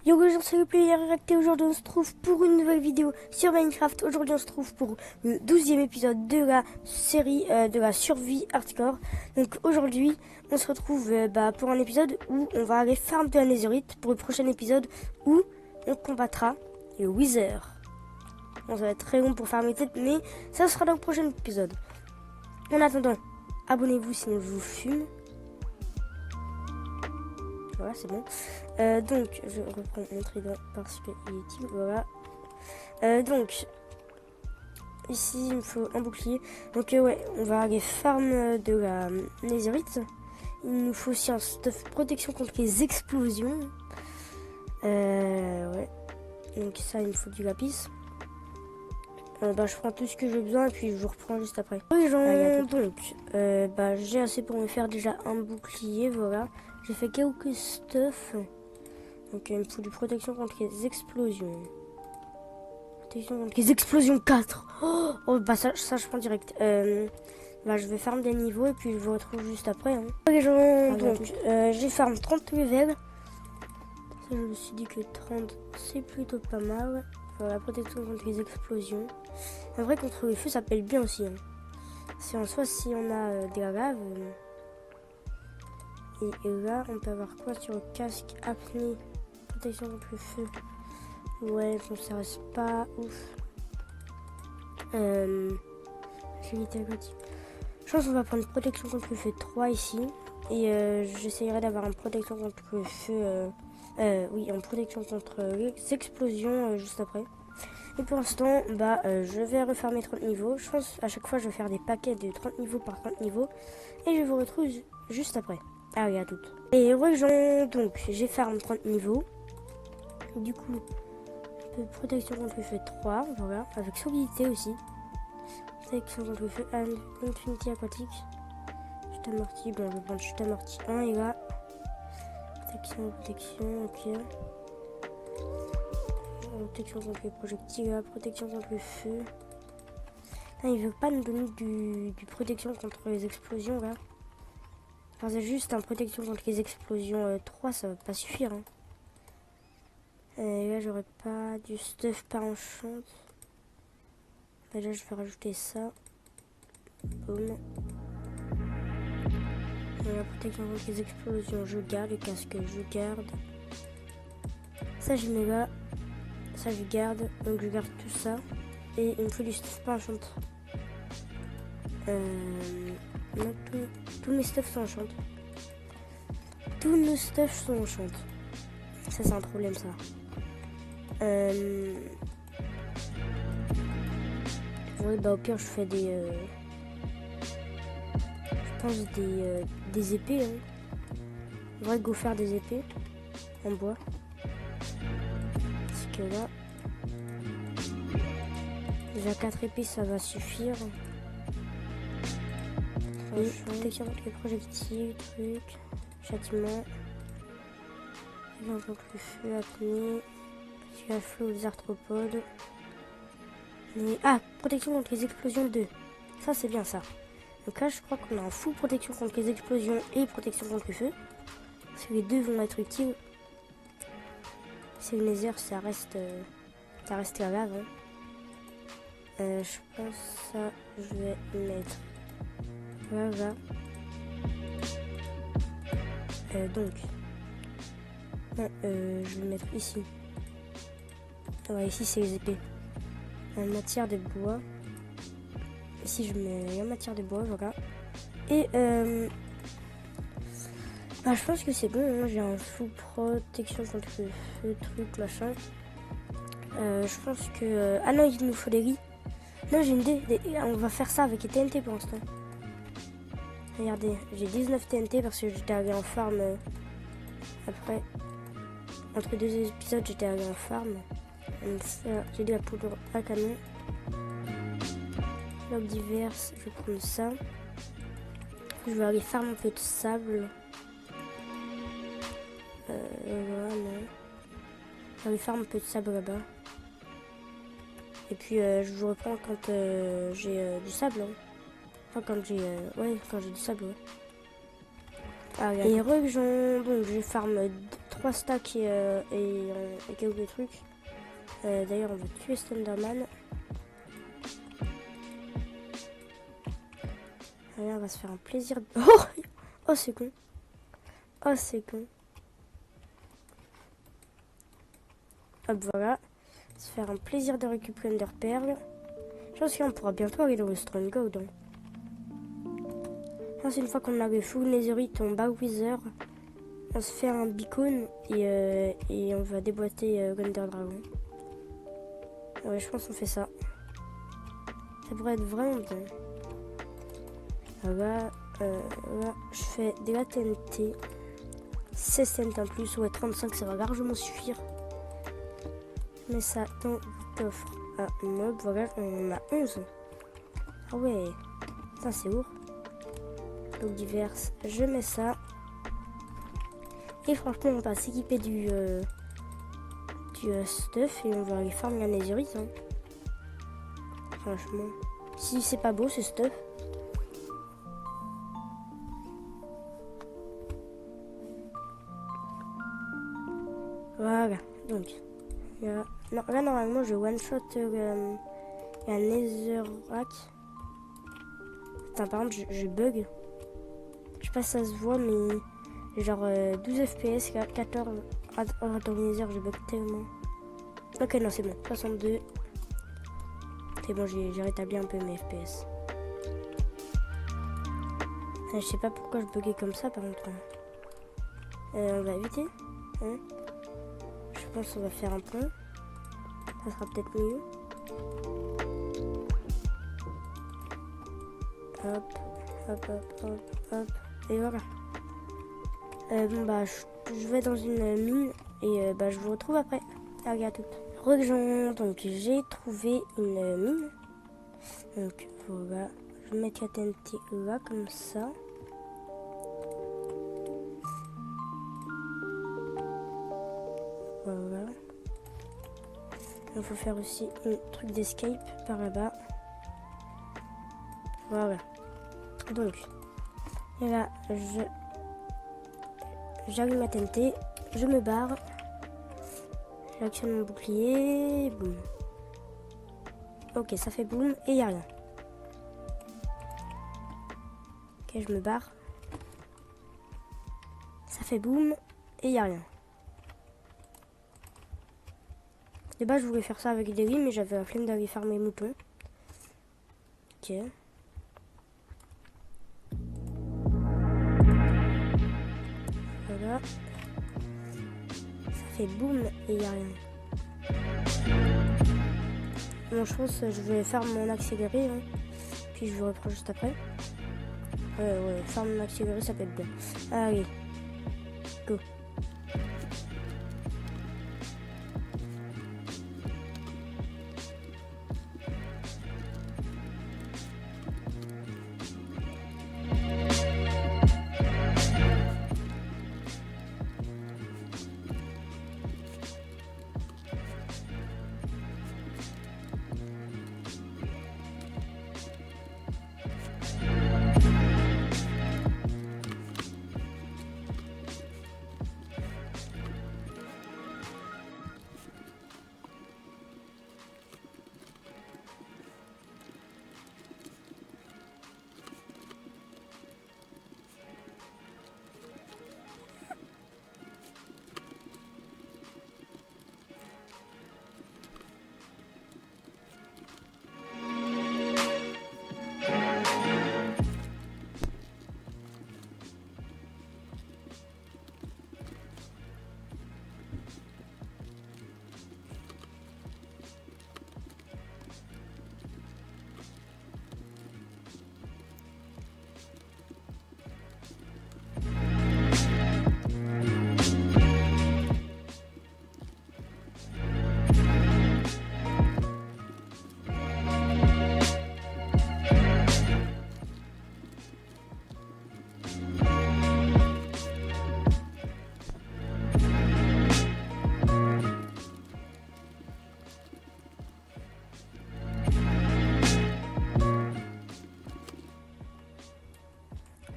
Yo les gens, salut Player Réacté. Aujourd'hui on se trouve pour une nouvelle vidéo sur Minecraft. Aujourd'hui on se trouve pour le 12e épisode de la série de la survie hardcore. Donc aujourd'hui on se retrouve pour un épisode où on va aller farm de la netherite, pour le prochain épisode où on combattra le Wither. Bon, ça va être très long pour farmer tête, mais ça sera dans le prochain épisode. En attendant, abonnez-vous sinon je vous fume. Voilà, c'est bon. Donc, je reprends mon trident parce qu'il est team. Voilà. Donc, ici, il me faut un bouclier. Donc, ouais, on va aller farm de la netherite. Il nous faut aussi un stuff protection contre les explosions. Ouais. Donc, ça, il me faut du lapis. Je prends tout ce que j'ai besoin et puis je vous reprends juste après. Oui, donc, j'ai assez pour me faire déjà un bouclier. Voilà. J'ai fait quelques stuff. Donc il me faut du protection contre les explosions. Protection contre les explosions 4. Ça je prends direct. Je vais farm des niveaux et puis je vous retrouve juste après. Hein. Les gens, donc j'ai farm 30 levels. Ça, je me suis dit que 30 c'est plutôt pas mal. Voilà, protection contre les explosions. En vrai, contre les feux ça pèle bien aussi. Hein. C'est en soi si on a des laves. Et là, on peut avoir quoi sur le casque? Apnée, protection contre le feu. Ouais, bon, ça reste pas ouf. Agilité aquatique. Je pense qu'on va prendre protection contre le feu 3 ici. Et j'essayerai d'avoir une protection contre le feu. En protection contre les explosions juste après. Et pour l'instant, je vais refarmer 30 niveaux. Je pense à chaque fois, je vais faire des paquets de 30 niveaux par 30 niveaux. Et je vous retrouve juste après. Ah oui, à toutes. Et rejoins donc, j'ai farm 30 niveaux. Du coup, protection contre le feu 3, voilà, avec solidité aussi. Protection contre le feu, infinity aquatique. Chute amortie, bon, je vais prendre chute amortie 1 et là. Protection, ok. Protection contre les projectiles, là, protection contre le feu. Là, il veut pas nous donner du protection contre les explosions là. Enfin, c'est juste un protection contre les explosions 3, ça va pas suffire. Hein. Et là, j'aurais pas du stuff par enchant. Déjà, je vais rajouter ça. Boum. La protection contre les explosions, je garde. Le casque, je garde. Ça, je mets là. Ça, je garde. Donc, je garde tout ça. Et il me faut du stuff par enchant. Non, tous mes stuffs sont enchantés. Tous nos stuffs sont enchantés. Ça, c'est un problème, ça. Oui, au pire, je fais des... je pense des épées. Hein. On va go faire des épées en bois. Parce que là... Déjà 4 épées, ça va suffire. Protection contre les projectiles, trucs, châtiment. Contre le feu, apnée. Tu as flot aux arthropodes. Protection contre les explosions 2. Ça, c'est bien ça. Donc là, je crois qu'on a un full protection contre les explosions et protection contre le feu. Parce que les deux vont être utiles. C'est le nether, ça reste la lave. Hein. Je pense ça, je vais mettre. Voilà. Donc, je vais mettre ici. Ouais, ici c'est les épées. En matière de bois. Ici je mets en matière de bois, voilà. Et je pense que c'est bon. Hein. J'ai un full protection contre le feu, truc, machin. Je pense que. Ah non, il nous faut des lits. Non, j'ai une idée. On va faire ça avec les TNT pour l'instant. Regardez, j'ai 19 TNT parce que j'étais allé en farm après. Entre deux épisodes, j'étais allé en farm. J'ai de la poudre à canon. Blocs divers, je vais prendre ça. Je vais aller farm un peu de sable. Voilà, non. Je vais aller farm un peu de sable là-bas. Et puis je vous reprends quand j'ai du sable. Hein. Enfin, quand j'ai du sable, ouais. Et donc je farm 3 stacks et et quelques trucs. D'ailleurs, on va tuer Slenderman. Allez, on va se faire un plaisir. Oh, oh c'est con. Oh, c'est con. Hop, voilà. Se faire un plaisir de récupérer Ender Pearl. Je pense qu'on pourra bientôt aller dans le Stronghold. Hein. C'est une fois qu'on a le full Netherite en Bowser, on se fait un beacon et on va déboîter Thunder Dragon. Ouais, je pense qu'on fait ça. Ça pourrait être vraiment bien. Voilà, là, je fais de la TNT. 16 TNT en plus, ouais, 35, ça va largement suffire. Je mets ça dans le coffre à mob. Voilà, on a 11. Ah ouais, ça c'est lourd. Donc divers, je mets ça. Et franchement, on va s'équiper du stuff et on va aller farmer la netherite. Hein. Franchement, si c'est pas beau ce stuff. Voilà, donc là normalement je one shot la netherrack. Attends, par contre je bug. Je sais pas si ça se voit, mais genre 12 FPS, 14. Dans le nether, je bug tellement. Ok, non, c'est bon, 62. C'est bon, j'ai rétabli un peu mes FPS. Je sais pas pourquoi je buguais comme ça, par contre. On va éviter. Hein. Je pense qu'on va faire un pont. Ça sera peut-être mieux. Hop, hop, hop, hop, hop. Et voilà. Bon bah je vais dans une mine et bah je vous retrouve après. Allez, à toutes. Rejoins, donc j'ai trouvé une mine. Donc voilà. Je vais mettre la TNT là comme ça. Voilà. Il faut faire aussi un truc d'escape par là-bas. Voilà. Donc, et là, j'allume ma TNT, je me barre, j'actionne mon bouclier, boum. Ok, ça fait boum et il n'y a rien. Ok, je me barre. Ça fait boum et il n'y a rien. De base, je voulais faire ça avec des riz, mais j'avais la flemme d'aller faire mes moutons. Ok. Voilà. Ça fait boum et il n'y a rien. Bon, je pense que je vais faire mon accéléré. Hein. Puis je vous reprends juste après. Ouais, faire mon accéléré, ça peut être bien. Allez. Go.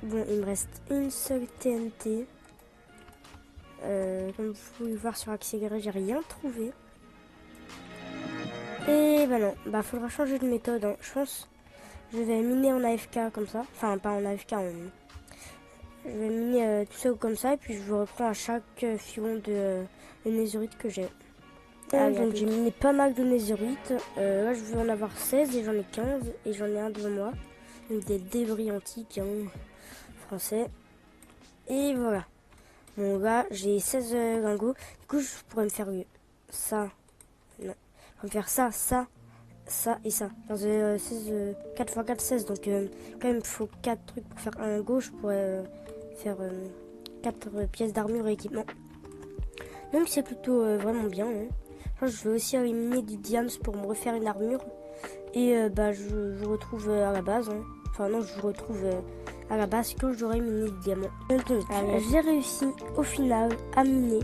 Bon, il me reste une seule TNT. comme vous pouvez le voir sur accéléré, j'ai rien trouvé. Et bah non, bah faudra changer de méthode, hein. Je pense je vais miner en AFK comme ça. Enfin, pas en AFK, je vais miner tout seul comme ça. Et puis je vous reprends à chaque filon de netherite que j'ai. Donc j'ai miné pas mal de netherite. Là, je veux en avoir 16 et j'en ai 15. Et j'en ai un devant moi. Donc des débris antiques, hein, français. Et voilà. Bon, là, j'ai 16 lingots. Du coup, je pourrais me faire ça. Non. Je vais me faire ça et ça. 16, 4 x 4, 16. Donc, quand même, il faut 4 trucs pour faire un lingot. Je pourrais faire 4 pièces d'armure et équipement. Donc, c'est plutôt vraiment bien. Hein. Je vais aussi éliminer du diams pour me refaire une armure. Et je vous retrouve à la base. Hein. Enfin, non, je vous retrouve à la base quand j'aurai miné du diamant. Donc, j'ai réussi au final à miner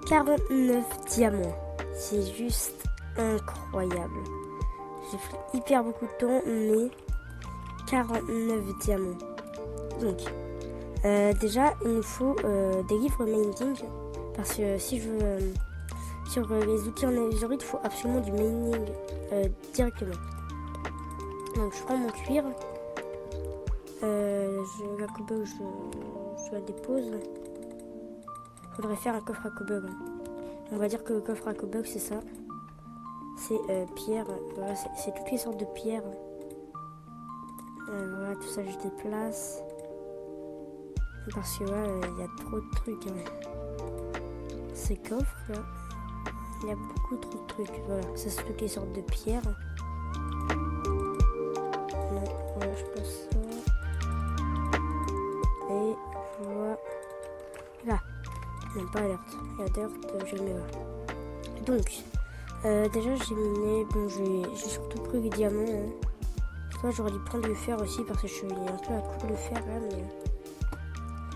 49 diamants. C'est juste incroyable. J'ai pris hyper beaucoup de temps, mais 49 diamants. Donc, déjà, il nous faut des livres mining. Parce que si je veux... sur les outils en netherite, il faut absolument du mining directement. Donc, je prends mon cuir. La cobble, je la dépose. Faudrait faire un coffre à cobble. On va dire que le coffre à cobble, c'est ça. C'est pierre. Voilà, c'est toutes les sortes de pierres. Voilà, tout ça, je déplace. Parce que là, il y a trop de trucs. Hein. Ces coffres, là, il y a beaucoup trop de trucs. Voilà, ça, c'est toutes les sortes de pierres. Non, voilà, je pense ça. Et voilà. Là. Non, pas alerte. Il y a dirt, je le mets là. Donc, déjà j'ai miné. Bon, j'ai surtout pris les diamants. Hein. Toi, j'aurais dû prendre le fer aussi parce que je suis un peu à court de fer là.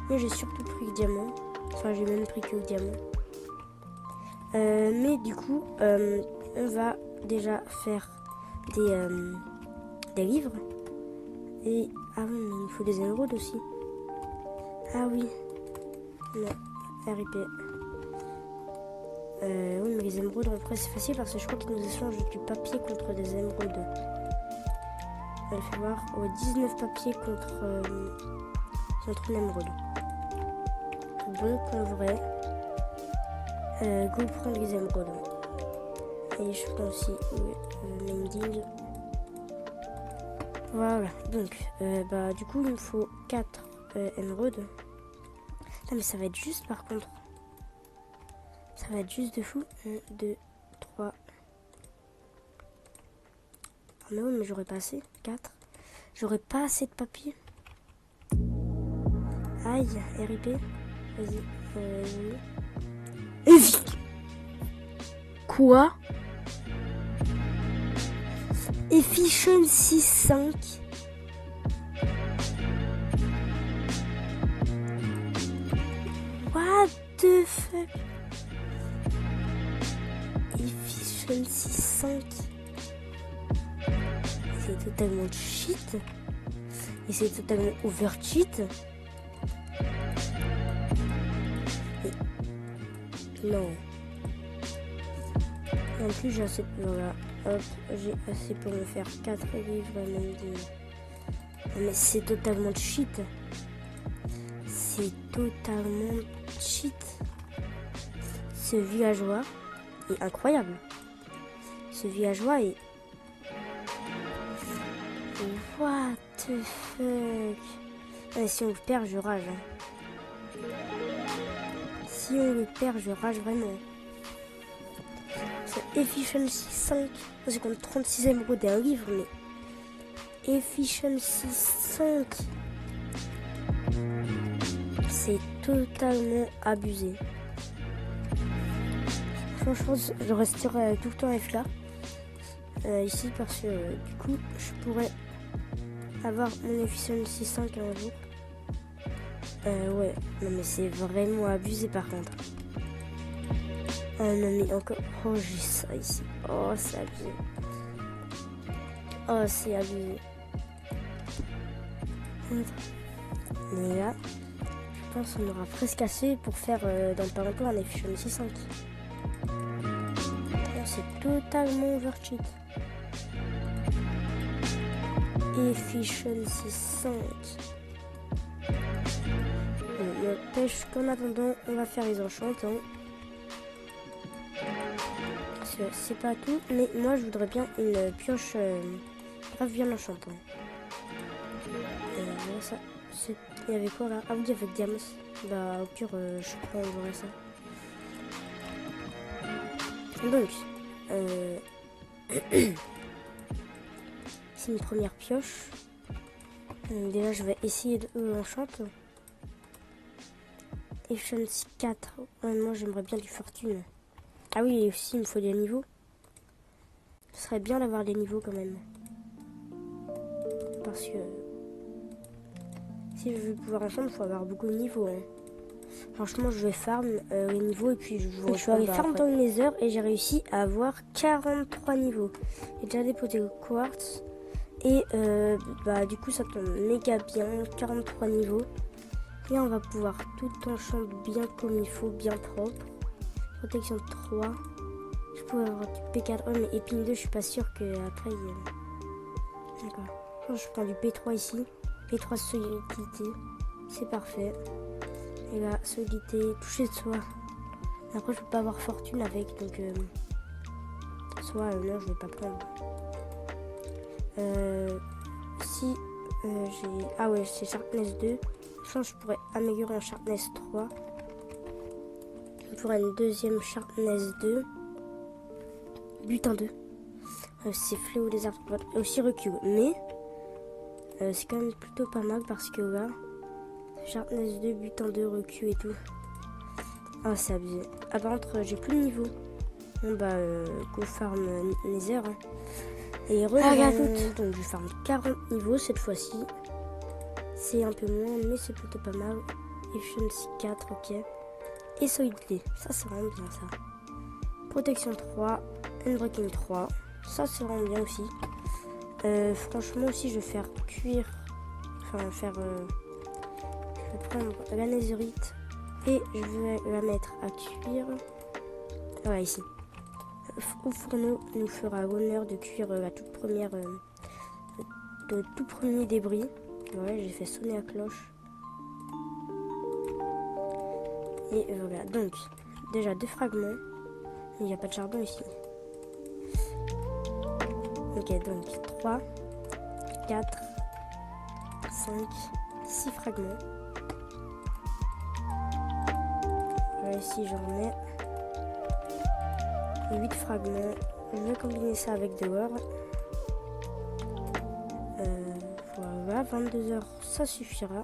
Mais j'ai surtout pris le diamant. Enfin, j'ai même pris que le diamant. Mais du coup, on va déjà faire des livres. Et ah oui, mais il faut des émeraudes aussi. Ah oui. Non, RIP. Oui, mais les émeraudes, en vrai, c'est facile parce que je crois qu'ils nous échangent du papier contre des émeraudes. On va faire voir. Ouais, 19 papiers contre une émeraude. Donc, en vrai, go prendre les émeraudes. Et je prends aussi mending. Voilà. Donc, du coup, il me faut 4 émeraudes. Non, mais ça va être juste par contre. Ça va être juste de fou. 1, 2, 3. Ah mais oui, mais j'aurais pas assez. 4. J'aurais pas assez de papier. Aïe, RIP. Vas-y. Quoi? Efficiency 5. What the fuck? Efficiency 5. C'est totalement cheat. Et c'est totalement overcheat. Non. Et en plus j'ai assez pour voilà. Hop, j'ai assez pour me faire 4 livres même dit. Mais c'est totalement cheat. C'est totalement cheat. Ce villageois est incroyable. Ce villageois est... What the fuck. Et si on le perd, je rage. Hein. Si on le perd, je rage vraiment. C'est Efficiency 5. C'est comme 36 émeraudes et un livre, mais... Efficiency 5. C'est totalement abusé. Franchement, je resterai tout le temps FK ici parce que du coup, je pourrais avoir mon Efficiency 5 un jour. Ouais, non mais c'est vraiment abusé par contre. Oh non mais encore... Oh j'ai ça ici. Oh c'est abusé. Oh c'est abusé. Mais là, pense qu'on aura presque assez pour faire dans pas longtemps un Efficiency 5. C'est totalement overcheat. Efficiency 5. N'empêche qu'en attendant, on va faire les enchantants. Parce que c'est pas tout, mais moi je voudrais bien une pioche grave bien enchantante. Voilà ça. Il y avait quoi là? Ah oui, avec Diams. Bah au pire, je prends on ça. Donc, c'est une première pioche. Déjà, je vais essayer de l'enchanter. Efficiency 4. Moi, j'aimerais bien du fortune. Ah oui, et aussi, il me faut des niveaux. Ce serait bien d'avoir des niveaux quand même. Parce que si je veux pouvoir ensemble, il faut avoir beaucoup de niveaux. Hein. Franchement, je vais farm les niveaux et puis je vais aller farm dans le Nether et j'ai réussi à avoir 43 niveaux. J'ai déjà déposé le quartz et du coup ça tombe méga bien, 43 niveaux. Et on va pouvoir tout enchanter bien comme il faut, bien propre. Protection 3. Je pourrais avoir du P4. Oh mais épine 2, je suis pas sûre que après D'accord. Je prends du P3 ici. P3 solidité. C'est parfait. Et là, solidité, toucher de soi. Après, je peux pas avoir fortune avec, donc soit là, je vais pas prendre. Si j'ai... Ah ouais, c'est Sharpness 2. Je pense que je pourrais améliorer en Sharpness 3. Pour une deuxième Sharpness 2. Butin 2. C'est Fléau des arbres. Aussi recul. Mais c'est quand même plutôt pas mal parce que là... Sharpness 2, butin 2, recul et tout. Ah, c'est abusé. Ah, par contre, j'ai plus de niveau. Bon, go farm Nether. Hein. Et regarde, donc je farm 40 niveaux cette fois-ci. C'est un peu moins, mais c'est plutôt pas mal. Efficiency 4, ok. Et solidité, ça c'est vraiment bien ça. Protection 3, Unbreaking 3, ça c'est vraiment bien aussi. Franchement aussi, je vais faire cuire. Enfin, faire. Je vais prendre la netherite et je vais la mettre à cuire. Voilà, ici. Au fourneau nous fera l'honneur de cuire la toute première, le tout premier débris. Voilà, j'ai fait sonner la cloche. Et voilà, donc, déjà 2 fragments. Il n'y a pas de charbon ici. Ok, donc 3, 4, 5, 6 fragments. Voilà, ici j'en ai 8 fragments. Je vais combiner ça avec de l'or. Voilà, 22 heures, ça suffira.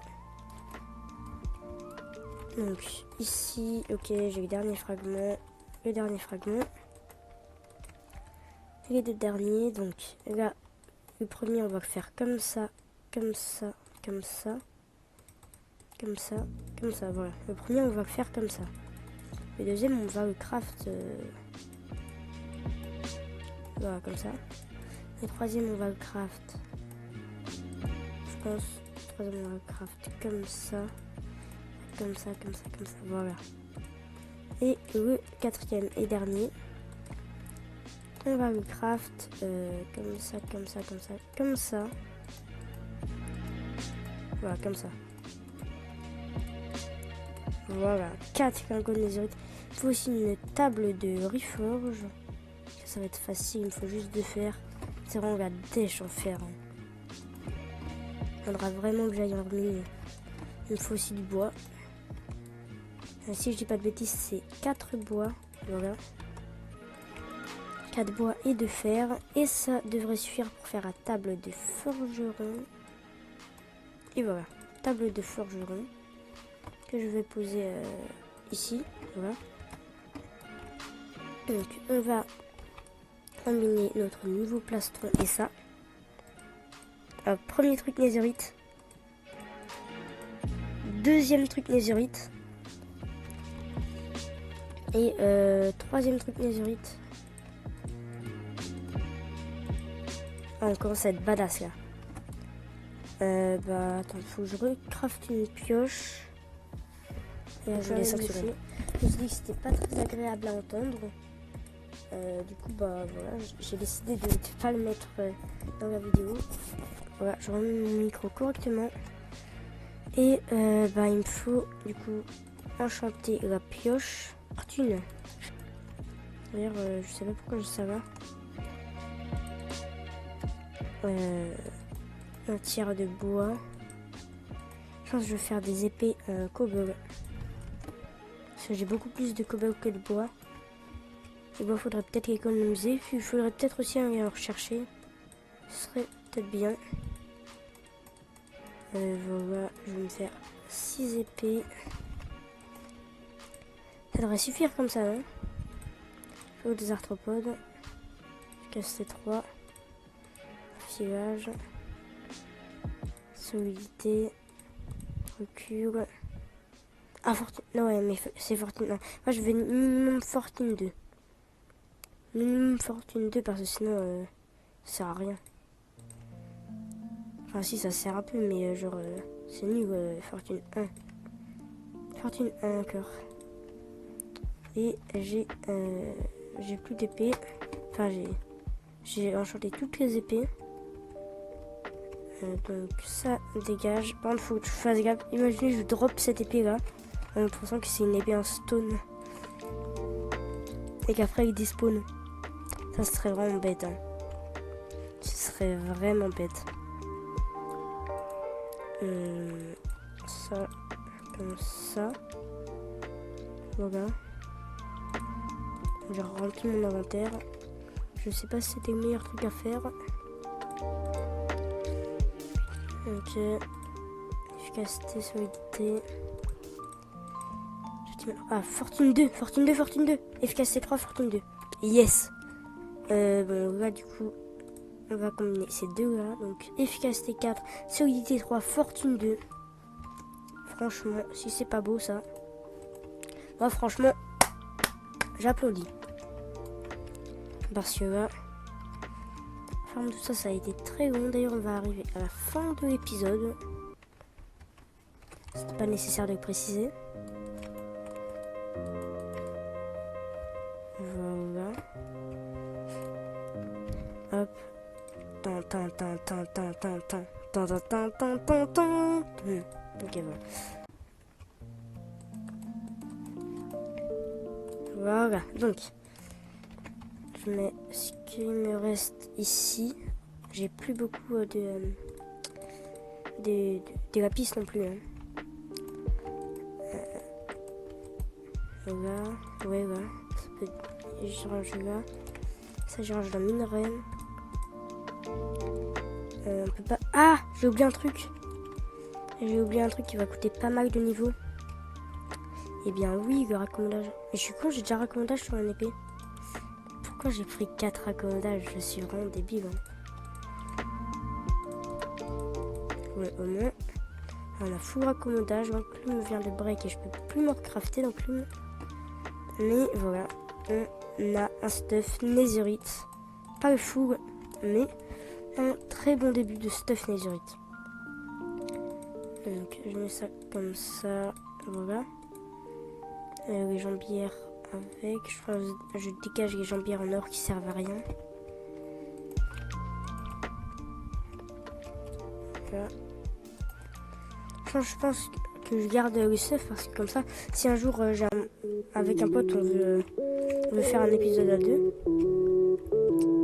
Donc ici, ok, j'ai le dernier fragment. Le dernier fragment. Les deux derniers, donc là, le premier on va le faire comme ça, comme ça, comme ça, comme ça, comme ça, voilà. Le premier on va le faire comme ça. Le deuxième on va le craft, voilà, comme ça. Le troisième on va le craft, je pense, le troisième on va le craft comme ça, comme ça, comme ça, comme ça, voilà. Et le quatrième et dernier, on va le craft comme ça, comme ça, comme ça, comme ça. Voilà, comme ça. Voilà, 4 lingots de netherite. Il faut aussi une table de reforge. Ça va être facile, il faut juste de faire. C'est vraiment la dèche en fer. Hein. Il faudra vraiment que j'aille en mine. Il me faut aussi du bois. Si je dis pas de bêtises, c'est 4 bois. Voilà. 4 bois et de fer. Et ça devrait suffire pour faire la table de forgeron. Et voilà, table de forgeron. Que je vais poser ici. Voilà. Donc on va combiner notre nouveau plastron et ça. Alors, premier truc netherite. Deuxième truc netherite. Et troisième truc netherite. Ah, on commence à être badass là. Attends, faut que je recraft une pioche. Et là, je l'ai 5 secondes. Je me suis dit que c'était pas très agréable à entendre. Du coup, bah voilà, j'ai décidé de ne pas le mettre dans la vidéo. Voilà, je remets mon micro correctement. Et bah il me faut du coup enchanter la pioche. Fortune. D'ailleurs, je sais pas pourquoi je dis ça va. Un tiers de bois. Je pense que je vais faire des épées cobble. Parce que j'ai beaucoup plus de cobble que de bois. Et bon, faudrait peut-être économiser. Puis il faudrait peut-être aussi aller en rechercher. Ce serait peut-être bien. Voilà, je vais me faire 6 épées. Ça devrait suffire comme ça, hein. Il faut des arthropodes. Je casse ces 3. Filage. Solidité. Recul. Ah, fortune. Non, ouais, mais c'est fortune. Non. Moi, je vais minimum fortune 2. Minimum fortune 2 parce que sinon, ça sert à rien. Enfin, si, ça sert un peu, mais genre, c'est nul, fortune 1. Fortune 1 encore. Et j'ai plus d'épée. Enfin, j'ai enchanté toutes les épées. Donc ça dégage. Par contre, faut que je fasse gaffe. Imaginez, je drop cette épée là en pensant que c'est une épée en stone et qu'après il despawn. Ça serait vraiment bête. Hein. Ce serait vraiment bête. Ça, comme ça. Voilà. J'ai rempli mon inventaire. Je sais pas si c'était le meilleur truc à faire. Ok. Efficacité, solidité. Ah, fortune 2, fortune 2, fortune 2. Efficacité 3, fortune 2. Yes. Bon, là, du coup, on va combiner ces deux là. Donc, efficacité 4, solidité 3, fortune 2. Franchement, si c'est pas beau ça. Moi, franchement, j'applaudis. Parce que là, tout ça, ça a été très long. D'ailleurs, on va arriver à la fin de l'épisode. C'était pas nécessaire de le préciser. Voilà. Hop. Ok, voilà. Voilà. Donc, je mets ce qu'il me reste ici. J'ai plus beaucoup de lapis non plus. Hein. Là, ouais, là. Ça peut... Je range là. Ça, je range dans le minerai. On peut pas. Ah, j'ai oublié un truc. J'ai oublié un truc qui va coûter pas mal de niveaux. Eh bien, oui, le raccommodage. Mais je suis con, j'ai déjà raccommodage sur une épée. Pourquoi j'ai pris 4 raccommodages? Je suis vraiment débile. Hein. Ouais, au moins, on a full raccommodage. Donc, plume vient de break et je peux plus me recrafter dans plume. Mais voilà, on a un stuff netherite. Pas le full, mais un très bon début de stuff netherite. Donc, je mets ça comme ça. Voilà. Les jambières avec. Je dégage les jambières en or qui servent à rien. Voilà. Enfin, je pense que je garde le stuff parce que comme ça, si un jour avec un pote on veut faire un épisode à 2,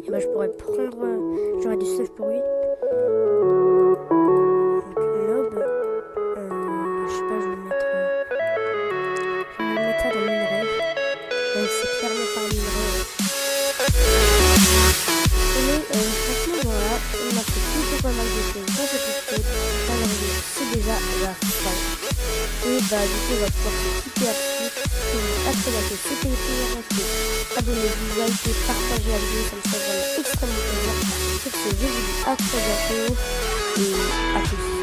et ben je pourrais prendre, j'aurais du stuff pour lui. Donc mob, je sais pas, je vais mettre ça dans le minerai. C'est clairement pas un minerai. Mais franchement voilà, on a fait plutôt pas mal de choses dans cet épisode. C'est déjà la fin. Et bah du coup on va pouvoir se quitter là-dessus. À très bientôt, c'était les premières infos. Abonnez-vous, likez, partagez la vidéo, ça me fait vraiment extrêmement plaisir. Sur ce, je vous dis à très bientôt et à tous.